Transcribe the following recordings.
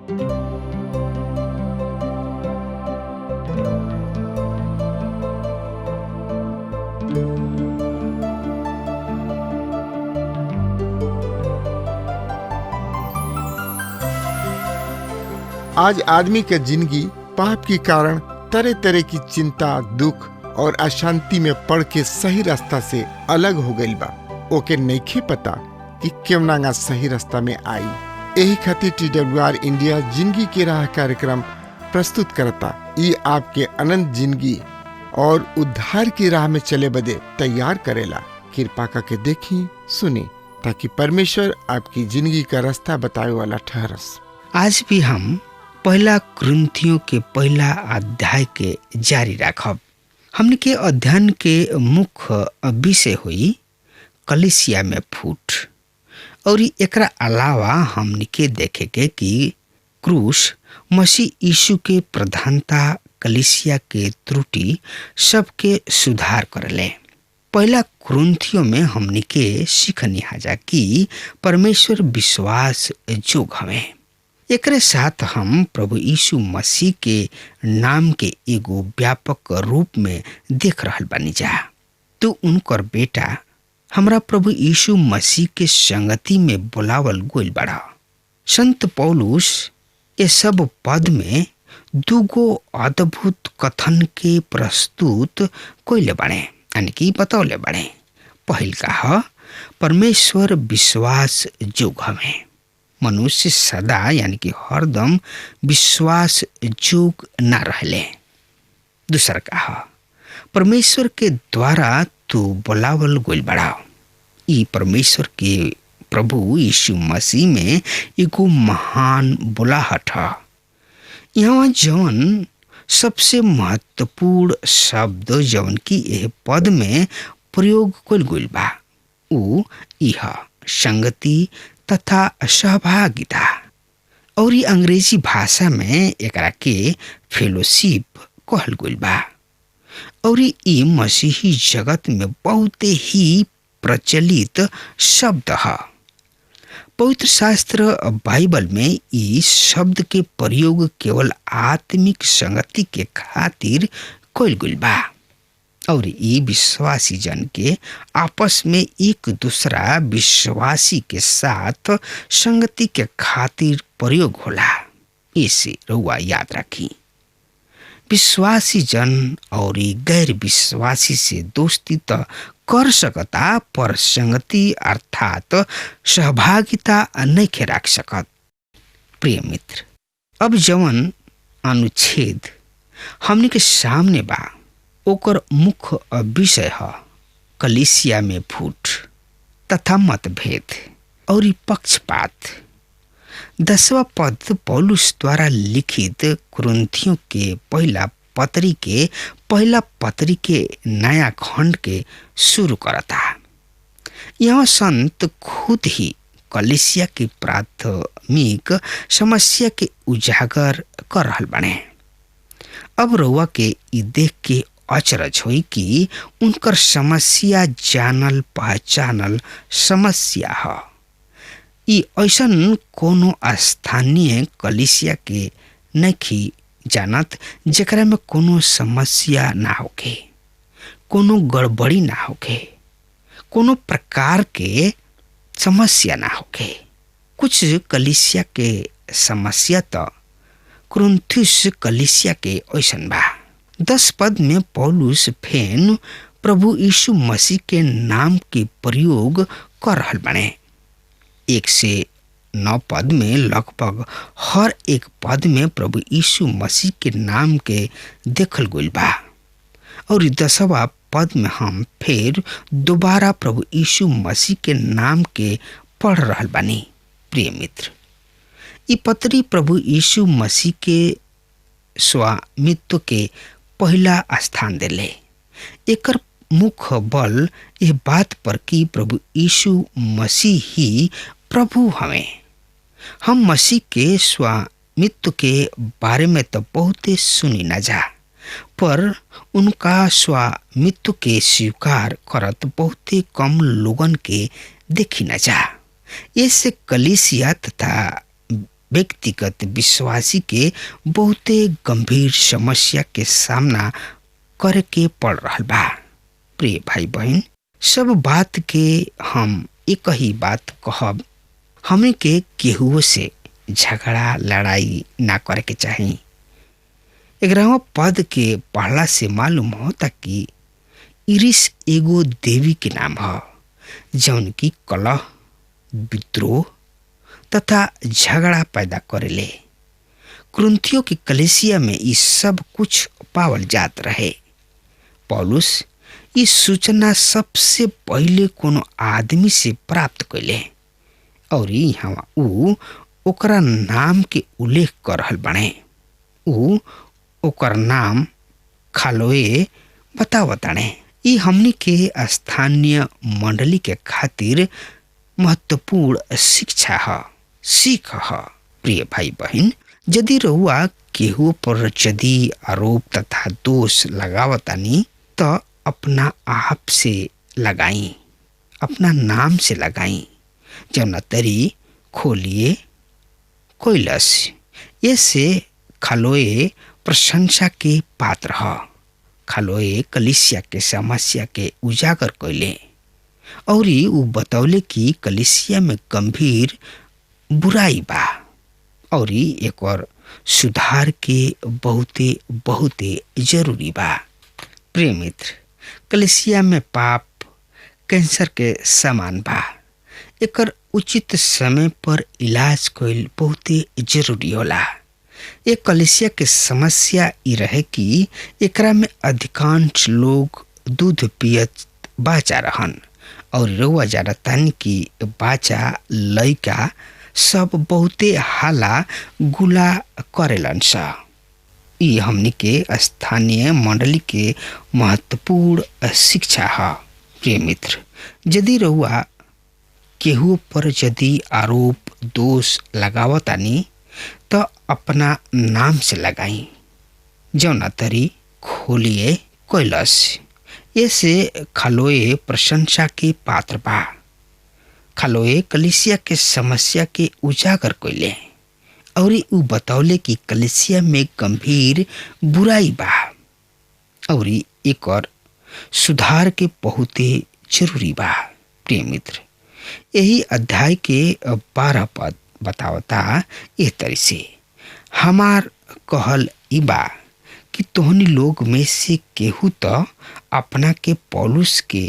आज आदमी के जिंदगी पाप के कारण तरह तरह की चिंता, दुख और अशांति में पड़ के सही रास्ता से अलग हो गई बा। ओके नइखे पता कि क्यों ना सही रास्ता में आई। यही खातिर TWR इंडिया जिंदगी के राह कार्यक्रम प्रस्तुत करता। ये आपके अनंत जिंदगी और उद्धार की राह में चले बदे तैयार करेला। कृपा करके देखी, सुनी, ताकि परमेश्वर आपकी जिंदगी का रास्ता बताए वाला ठहरस। आज भी हम पहला कुरिन्थियों के पहला अध्याय के जारी राखब। हमने के अध्ययन के मुख्य विषय हुई कलीसिया में फूट, और एकरा अलावा हमने के देखे के कि क्रूस मसीह यीशु के प्रधानता, कलीसिया के त्रुटि सबके सुधार करले। पहला कुरिन्थियों में हमने के सीखनी हाजा कि परमेश्वर विश्वास जोग हमें। एकरे साथ हम प्रभु यीशु मसीह के नाम के एगो व्यापक रूप में देख रहल बानी जा। तो उनकर बेटा हमरा प्रभु यीशु मसीह के संगति में बुलावल गोइल बड़ा। संत पौलुस ये सब पद में दुगो अद्भुत कथन के प्रस्तुत कोइले बने, यानी कि बतौले बने। पहिल का परमेश्वर विश्वास जोग हमें। मनुष्य सदा यानी कि हरदम विश्वास जोग न रहले। दूसर का परमेश्वर के द्वारा तू बुलावल गोइल बड़ा। ई परमेश्वर के प्रभु यीशु मसीह में एगो महान बुलाहट है। यहाँ जौन सबसे महत्वपूर्ण शब्द जौन की यह पद में प्रयोग कइल गइल बा उ इहा संगति तथा सहभागिता, और ये अंग्रेजी भाषा में एकरा के फेलोशिप कहल गइल बा। और ये मसीही जगत में बहुत ही प्रचलित शब्द है। पवित्र शास्त्र बाइबल में इस शब्द के प्रयोग केवल आत्मिक संगति के खातिर कइल गइल बा, और ये विश्वासी जन के आपस में एक दूसरा विश्वासी के साथ संगति के खातिर प्रयोग होला। इसे रउआ याद रखी। विश्वासी जन और गैर विश्वासी से दोस्ती तो कर सकता, पर संगति अर्थात सहभागिता नहीं रख सकत। प्रिय मित्र, अब जवन अनुच्छेद हमने के सामने बा ओकर मुख्य विषय है कलीसिया में फूट तथा मतभेद और पक्षपात। 10वां पद पौलुस द्वारा लिखित कुरिन्थियों के पहला पत्री के नया खंड के शुरू करता। यह संत खुद ही कलीसिया की प्राथमिक समस्या के उजागर कर रहल बने। अब रउआ के ई देख के अचरज होई कि उनकर समस्या जानल पहचानल समस्या है। ई ऐसन कोनो स्थानीय कलीसिया के नहीं जानत जेकरा में कोनो समस्या ना होके, कोनो गड़बड़ी ना होके, कोनो प्रकार के समस्या ना होके। कुछ कलीसिया के समस्या तो कुरिन्थुस कलीसिया के ऐसन बा। 10 पद में पौलुस फेन प्रभु यीशु मसीह के नाम के प्रयोग कर रहल बने। 1 से 9 पद में लगभग हर एक पद में प्रभु यीशु मसीह के नाम के देखल गइल बा, और 10वां पद में हम फिर दोबारा प्रभु यीशु मसीह के नाम के पढ़ रहल बानी। प्रिय मित्र, ई पत्री प्रभु यीशु मसीह के स्वामित्व के पहला स्थान देले। एकर मुख्य बल यह बात पर कि प्रभु यीशु मसीह ही प्रभु हमें। हम मसीह के स्वामित्व के बारे में तो बहुत सुनी न जा, पर उनका स्वामित्व के स्वीकार करत बहुत कम लोगन के देखी न जा। इससे कलीसिया तथा व्यक्तिगत विश्वासी के बहुते गंभीर समस्या के सामना करे के पड़ रहल बा। प्रिय भाई बहन, सब बात के हम एक ही बात कहब, हमें के केहुओ से झगड़ा लड़ाई ना करे के चाही। 11वां पद के पढ़ला से मालूम होता कि इरिस एगो देवी के नाम है, जौन की कलह, विद्रोह तथा झगड़ा पैदा करेले। कुरिन्थियों की कलीसिया में ये सब कुछ पावल जात रहे। पौलुस इस सूचना सबसे पहले कोनो आदमी से प्राप्त कैले और यहाँ ऊ ओकरा नाम के उल्लेख कर रहल बने। ऊ ओकर नाम खालोए बतावताने। ई हमनी के स्थानीय मंडली के खातिर महत्वपूर्ण शिक्षा है, सीख है। प्रिय भाई बहन, यदि रउआ केहू पर यदि आरोप तथा दोष लगावतानी तो अपना आप से लगाई, अपना नाम से लगाई। जौना तरी खोलिए कोइलस, ऐसे खलोए प्रशंसा के पात्र है। खलोए कलीसिया के समस्या के उजागर कैले और ऊ बतौले कि कलीसिया में गंभीर बुराई बा और एक और सुधार के बहुते बहुते जरूरी बा। प्रिय मित्र, कलीसिया में पाप कैंसर के समान बा। एकर उचित समय पर इलाज कईल बहुते जरूरी होला। एक कलीसिया के समस्या ई रहे कि एकरा में अधिकांश लोग दूध पियत बाचा रहन और रउआ जानतानी कि बाचा लइका सब बहुते हाला गुला करेलन सा। ई हमनी के स्थानीय मंडली के महत्वपूर्ण शिक्षा है। प्रिय मित्र, यदि रउआ केहू पर यदि आरोप दोष लगावतानी तो अपना नाम से लगाई। जौना तरी खोलिए कोइलस, ऐसे खलोए प्रशंसा के पात्र बा। खलोए कलीसिया के समस्या के उजागर कैले और ऊ बतौले कि कलीसिया में गंभीर बुराई बा और एक और सुधार के बहुते जरूरी बा। प्रिय मित्र, यही अध्याय के 12 पद बतावता इस तरह से, हमार कहल ई बा कि तोहनी लोग में से केहू तो अपना के पौलुस के,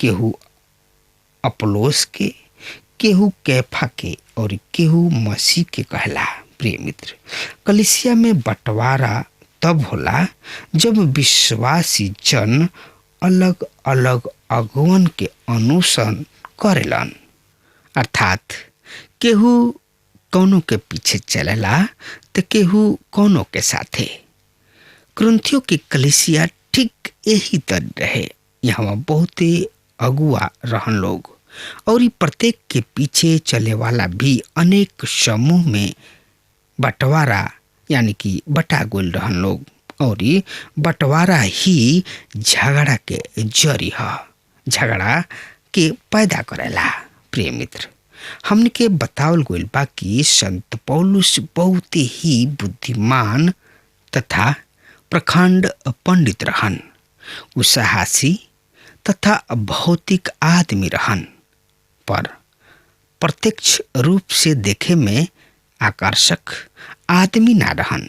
केहू अपोलोस के, केहू कैफा के और केहू मसीह के कहला। प्रिय मित्र, कलीसिया में बंटवारा तब होला जब विश्वासी जन अलग अलग अगुवन के अनुसरण करेलन, अर्थात केहू कौनो के पीछे चलेला तो केहू कौनो के साथे। कुरिन्थियों की कलीसिया ठीक यही तरह रहे। यहाँ बहुते अगुआ रहन लोग और प्रत्येक के पीछे चले वाला भी अनेक समूह में बंटवारा यानी कि बटा गोल रहन लोग और बंटवारा ही झगड़ा के जरी है, झगड़ा के पैदा करेला। प्रिय मित्र, हमने के बतावल गइल बा कि संत पौलुस बहुत ही बुद्धिमान तथा प्रखंड पंडित रहन। उ साहसी तथा भौतिक आदमी रहन, पर प्रत्यक्ष रूप से देखे में आकर्षक आदमी ना रहन।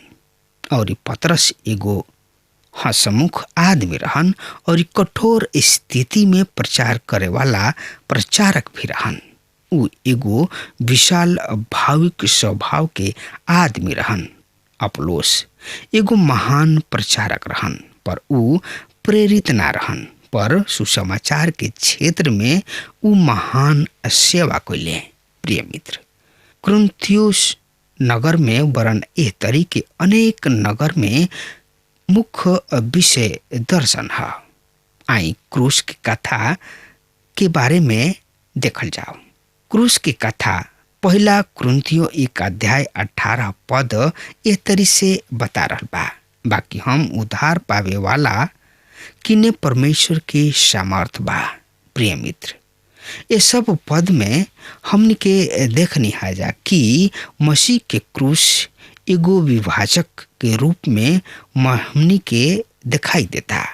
और पतरस एगो हंसमुख आदमी रहन और कठोर स्थिति में प्रचार करे वाला प्रचारक भी रहन। उ एगो विशाल भाविक स्वभाव के आदमी रहन। अपोलोस एगो महान प्रचारक रहन, पर उ प्रेरित ना रहन, पर सुसमाचार के क्षेत्र में उ महान सेवा कैले। प्रिय मित्र, कुरिन्थियुस नगर में वरन एह तरीके अनेक नगर में मुख्य विषय दर्शन है। आई क्रूस की कथा के बारे में देखल जाओ। क्रूस की कथा पहला कुरिन्थियों 1 अध्याय 18 पद एह तरी से बता रहल बा, बाकी हम उद्धार पावे वाला किने परमेश्वर के सामर्थ बा। प्रिय मित्र, ये सब पद में हमने के देखनी हाजा कि मसीह के क्रूस एगो विभाजक के रूप में हमनी के दिखाई देता।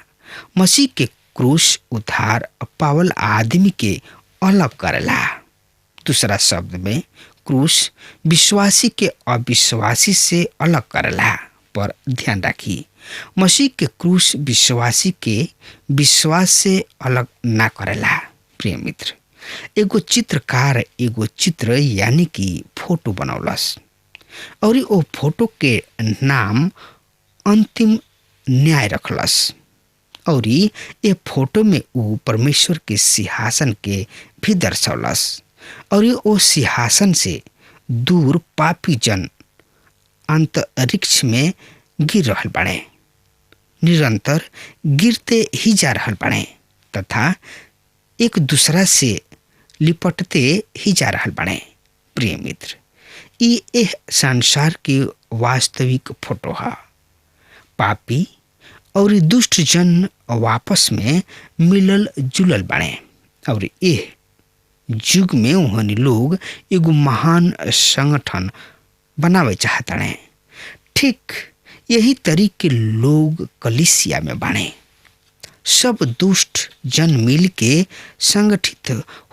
मसीह के क्रूस उद्धार पावल आदमी के अलग करेला। दूसरा शब्द में क्रूस विश्वासी के अविश्वासी से अलग करेला। पर ध्यान रखी, मसीह के क्रूस विश्वासी के विश्वास से अलग ना करेला। प्रिय मित्र, एगो चित्रकार एगो चित्र यानी कि फोटो बनौलस और ओ फोटो के नाम अंतिम न्याय रखलस और ये फोटो में वो परमेश्वर के सिंहासन के भी दर्शौलस और ओ सिंहासन से दूर पापी जन अंतरिक्ष में गिर रहल बने, निरंतर गिरते ही जा रहल बने तथा एक दूसरा से लिपटते ही जा रहल बने। प्रिय मित्र, ये संसार के वास्तविक फोटो है। पापी और दुष्ट जन वापस में मिलल जुलल बने और ये युग में उन्होंने लोग एगो महान संगठन बनावे चाहते हैं। ठीक यही तरीके लोग कलीसिया में बने। सब दुष्ट जन मिल के संगठित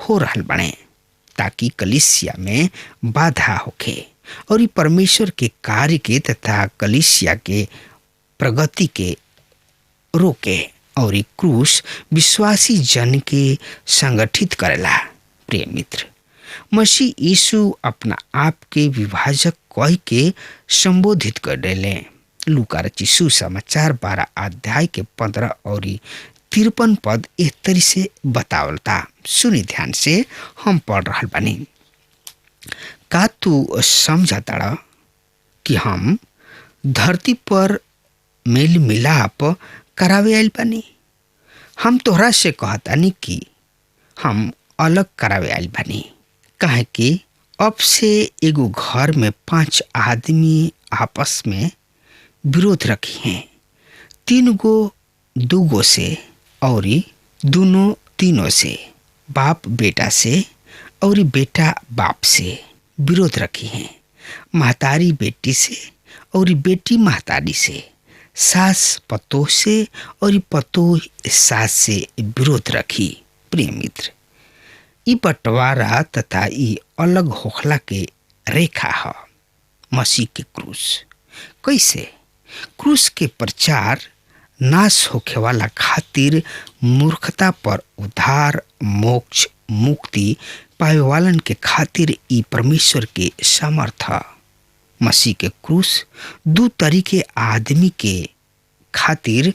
हो रहल बने ताकि कलीसिया में बाधा होखे और परमेश्वर के कार्य के तथा कलीसिया के प्रगति के रोके और क्रूस विश्वासी जन के संगठित करेला। प्रिय मित्र, मसीह यीशु अपना आप के विभाजक कह के संबोधित कर देले। लूका रचित सुसमाचार 12 अध्याय के 15 और 53 पद एक तरी से बतावलता। सुनी ध्यान से, हम पढ़ रहा बानी। का तू समझता कि हम धरती पर मेल मिलाप करावे आइल बानी? हम तोहरा से कहतानी कि हम अलग करावे आइल बानी, काहे कि अब से एगो घर में 5 आदमी आपस में विरोध रखी हैं, 3 गो 2 गो से और दोनों तीनों से, बाप बेटा से और बेटा बाप से विरोध रखी हैं, महतारी बेटी से और बेटी महतारी से, सास पतोह से और पतोह सास से विरोध रखी। प्रिय मित्र, ई बंटवारा तथा ई अलग होखला के रेखा है मसीह के क्रूस। कैसे? क्रूस के प्रचार नाश होखे वाला खातिर मूर्खता पर उद्धार मोक्ष मुक्ति पावे वालन के खातिर ई परमेश्वर के सामर्थ। मसीह के क्रूस 2 तरीके आदमी के खातिर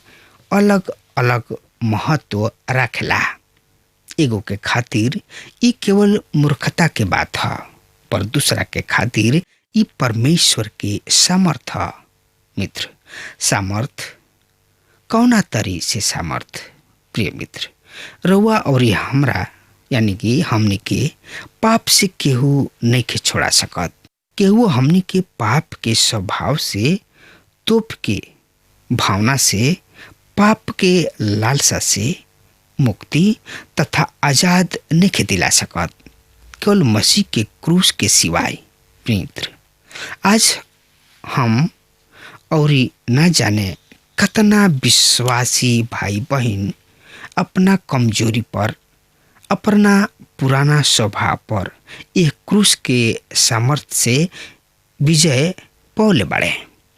अलग अलग महत्व रखेला। एगो के खातिर ई केवल मूर्खता के बात है, पर दूसरा के खातिर ई परमेश्वर के सामर्थ। मित्र, सामर्थ कौना तरी से सामर्थ? प्रिय मित्र, रउआ और हमरा यानी कि हमने के पाप से केहू नहीं के छोड़ा सकत। केहू हमने के पाप के स्वभाव से, तोप के भावना से, पाप के लालसा से मुक्ति तथा आजाद नहीं दिला सकत, केवल मसीह के क्रूस के सिवाय। मित्र, आज हम और न जाने कतना विश्वासी भाई बहन अपना कमजोरी पर, अपना पुराना स्वभाव पर एक क्रूस के सामर्थ्य से विजय पौले बड़े।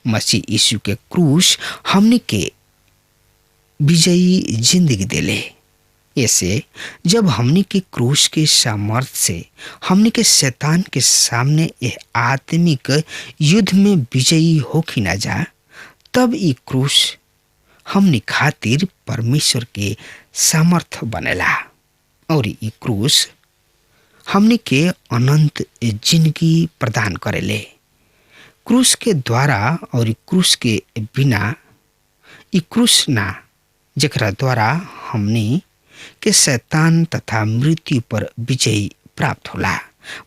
मसीह यीशु के क्रूस हमने के विजयी जिंदगी देले। ऐसे जब हमने के क्रूस के सामर्थ्य से हमने के शैतान के सामने यह आत्मिक युद्ध में विजयी होखी ना जा, तब ये क्रूस हमने खातिर परमेश्वर के सामर्थ्य बनेला और ये क्रूस हमने के अनंत जिंदगी प्रदान करेले। क्रूस के द्वारा और क्रूस के बिना ये क्रूस ना, जेकरा द्वारा हमने के शैतान तथा मृत्यु पर विजय प्राप्त होला,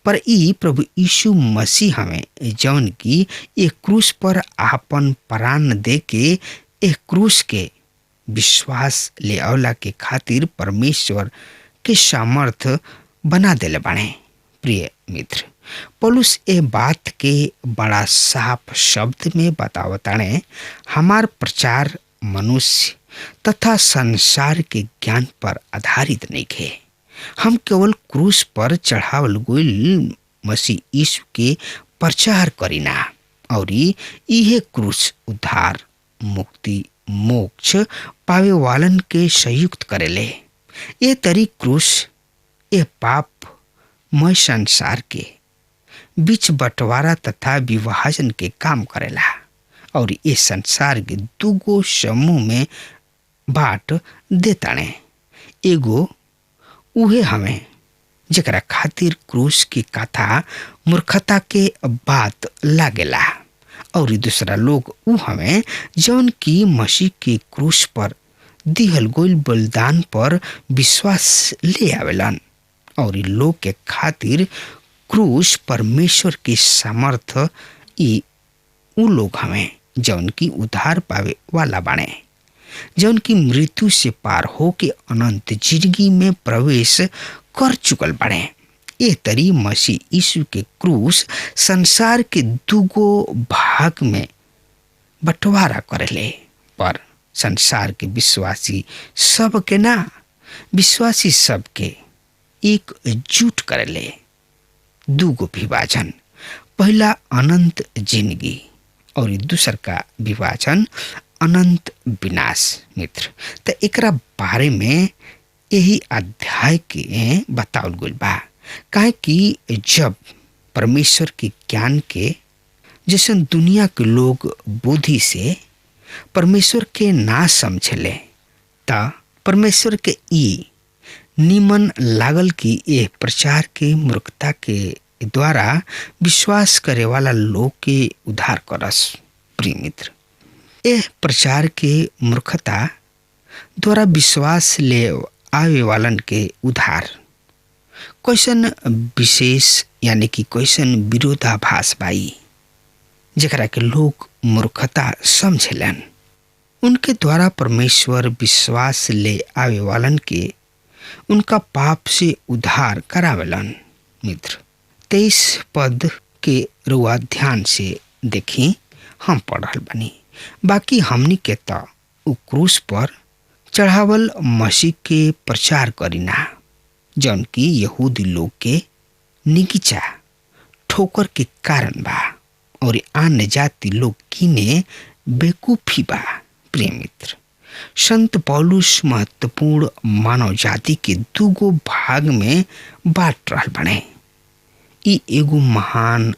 पर ई प्रभु यीशु मसीह हमें जौन की एक क्रूस पर आपन प्राण दे के एक क्रूस के विश्वास ले आवला के खातिर परमेश्वर के सामर्थ बना देले बाणे। प्रिय मित्र, पौलुस ए बात के बड़ा साफ शब्द में बतावताणे, हमार प्रचार मनुष्य तथा संसार के ज्ञान पर आधारित नहीं है। हम केवल क्रूस पर चढ़ावल गईल मसीह यीशु के प्रचार करीना और इहे क्रूस उद्धार, मुक्ति, मोक्ष पावे वालन के संयुक्त करेले। ये तरी क्रूस ए पाप मय संसार के बीच बंटवारा तथा विभाजन के काम करेला और ये संसार के दूगो समूह में बांट देताने। एगो उहे हमें जकरा खातिर क्रूस की कथा मूर्खता के बात लागेला और दूसरा लोग उ हमें जौन की मसीह के क्रूस पर दिहल गईल बलिदान पर विश्वास ले आवेलन और लोग के खातिर क्रूस परमेश्वर की सामर्थ ई उ लोग हमें जौन की उद्धार पावे वाला बाणे, जौन की मृत्यु से पार हो के अनंत जिंदगी में प्रवेश कर चुकल बाणे। ये तरी मसीह यीशु के क्रूस संसार के दूगो भाग में बंटवारा करेले, पर संसार के विश्वासी सब के ना, विश्वासी सब के एक जुट करेले। दूगो विभाजन, पहला अनंत जिंदगी और दूसर का विभाजन अनंत विनाश। मित्र, तो एकरा बारे में यही अध्याय के बतावल गइल बा, काहे कि जब परमेश्वर के ज्ञान के जैसन दुनिया के लोग बुद्धि से परमेश्वर के ना समझले, ता परमेश्वर के ई निमन लागल कि ये प्रचार के मूर्खता के द्वारा विश्वास करे वाला लोग के उद्धार करस। प्रिय मित्र, ये प्रचार के मूर्खता द्वारा विश्वास ले आवे वालन के उद्धार कैसन विशेष यानी कि कैसन विरोधाभास बाई जकरा के लोग मूर्खता समझेलन, उनके द्वारा परमेश्वर विश्वास ले आवे वालन के उनका पाप से उद्धार करावेलन। मित्र, 23 पद के रुआ ध्यान से देखी, हम पढ़ रहल बानी, बाकी हमनी के त उ क्रूस पर चढ़ावल मसीह के प्रचार करीना, जौन की यहूदी लोग के निगिचा ठोकर के कारण बा और अन्य जाति लोग कीने बेकूफी बा। प्रिय मित्र, संत पौलुस महत्वपूर्ण मानव जाति के दूगो भाग में बांट रहल बने। ई एगो महान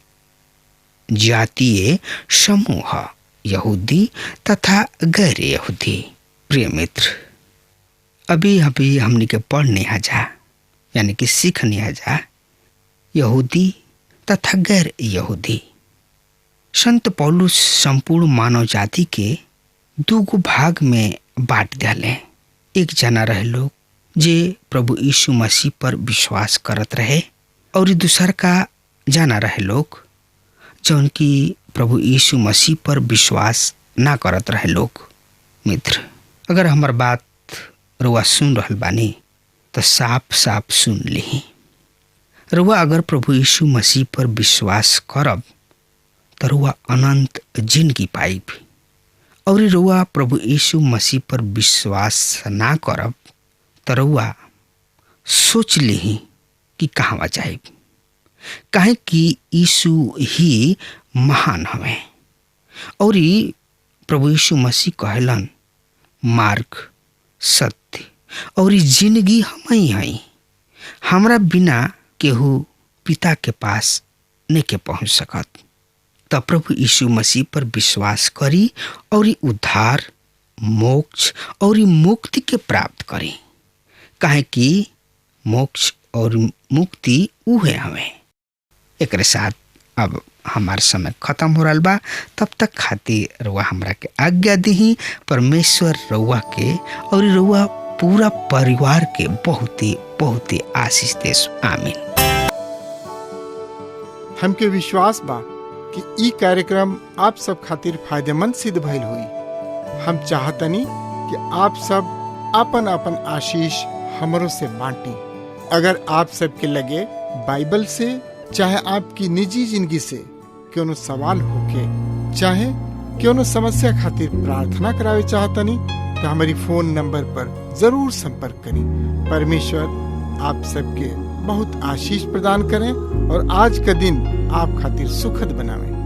जातीय समूह यहूदी तथा गैर यहूदी। प्रिय मित्र, अभी अभी हमने के पढ़ने जा यानी कि सीखने जा यहूदी तथा गैर यहूदी। संत पौलुस संपूर्ण मानव जाति के दूगो भाग में बांट दिले। एक जना रहे लोग जे प्रभु यीशु मसीह पर विश्वास करत रहे और दूसर का जाना रहे लोग जौन की प्रभु यीशु मसीह पर विश्वास ना करत रहे लोग। मित्र, अगर हमार बात रुआ सुन रहल बानी तो साफ साफ सुन ली। रुआ अगर प्रभु यीशु मसीह पर विश्वास करब तो रुआ अनंत जिंदगी पाइब और रुआ प्रभु यीशु मसीह पर विश्वास ना करब तो रुआ सोच ली कि कहवा जाइब, काहे कि यीशु ही महान हवे और प्रभु यीशु मसीह कहलन मार्ग, सत्य और जिंदगी हम ही हई, हमरा बिना केहू पिता के पास नहीं के पहुंच सकत। तब प्रभु यीशु मसीह पर विश्वास करी और उद्धार, मोक्ष और मुक्ति के प्राप्त करी, काहे कि मोक्ष और मुक्ति उहे हमें। एक साथ अब हमार समय खत्म हो रहा बा, तब तक खातिर रउआ हमरा के आज्ञा दी। परमेश्वर रउआ के और रउआ पूरा परिवार के बहुत ही आशीष देस। आमीन। हमके विश्वास बा कि ई कार्यक्रम आप सब खातिर फायदेमंद सिद्ध भइल हुई। हम चाहतनी कि आप सब आपन आपन आशीष हमरो से बांटी अगर आप सबके लगे बाइबल से चाहे आपकी निजी जिंदगी से क्यों सवाल होके चाहे क्यों समस्या खातिर प्रार्थना करावे चाहतनी तो हमारी फोन नंबर पर जरूर संपर्क करें। परमेश्वर आप सबके बहुत आशीष प्रदान करें और आज का दिन आप खातिर सुखद बनावे।